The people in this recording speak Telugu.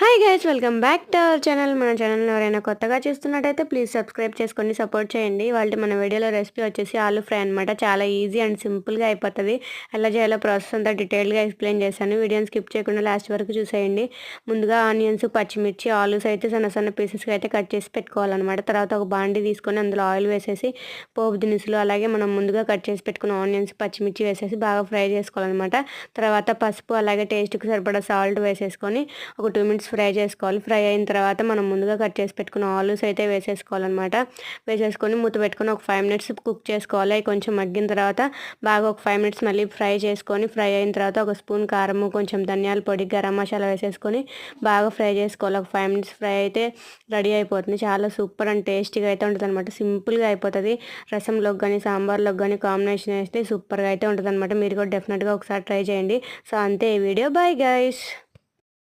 Hi guys, welcome back to our channel. మన ఛానల్ని ఎవరైనా కొత్తగా చూస్తున్నట్టయితే ప్లీజ్ సబ్స్క్రైబ్ చేసుకొని సపోర్ట్ చేయండి. వాళ్ళ మన వీడియోలో రెసిపీ వచ్చేసి ఆలూ ఫ్రై అనమాట. చాలా ఈజీ అండ్ సింపుల్గా అయిపోతుంది. ఎలా చేయాలో ప్రాసెస్ అంతా డీటెయిల్గా ఎక్స్ప్లెయిన్ చేశాను. వీడియోని స్కిప్ చేయకుండా లాస్ట్ వరకు చూసేయండి. ముందుగా ఆనియన్స్, పచ్చిమిర్చి, ఆలూస్ అయితే సన్న సన్న పీసెస్గా అయితే కట్ చేసి పెట్టుకోవాలన్నమాట. తర్వాత ఒక బాండి తీసుకొని అందులో ఆయిల్ వేసేసి పోపు దినుసులు అలాగే మనం ముందుగా కట్ చేసి పెట్టుకున్న ఆనియన్స్, పచ్చిమిర్చి వేసేసి బాగా ఫ్రై చేసుకోవాలన్నమాట. తర్వాత పసుపు అలాగే టేస్ట్కి సరిపడా సాల్ట్ వేసేసుకొని ఒక 2 మినిట్స్ ఫ్రై చేసుకోవాలి. ఫ్రై అయిన తర్వాత మనం ముందుగా కట్ చేసి పెట్టుకున్న ఆలూస్ అయితే వేసేసుకోవాలన్నమాట. వేసేసుకొని మూత పెట్టుకొని ఒక 5 మినిట్స్ కుక్ చేసుకోవాలి. అవి కొంచెం మగ్గిన తర్వాత బాగా ఒక 5 మినిట్స్ మళ్ళీ ఫ్రై చేసుకొని ఫ్రై అయిన తర్వాత ఒక స్పూన్ కారము, కొంచెం ధనియాల పొడి, గరం మసాలా వేసేసుకొని బాగా ఫ్రై చేసుకోవాలి. ఒక 5 మినిట్స్ ఫ్రై అయితే రెడీ అయిపోతుంది. చాలా సూపర్ అండ్ టేస్టీగా అయితే ఉంటుంది అనమాట. సింపుల్గా అయిపోతుంది. రసంలోకి కానీ సాంబార్లోకి కానీ కాంబినేషన్ వేస్తే సూపర్గా అయితే ఉంటుంది అనమాట. మీరు కూడా డెఫినెట్గా ఒకసారి ట్రై చేయండి. సో అంతే ఈ వీడియో. Bye guys.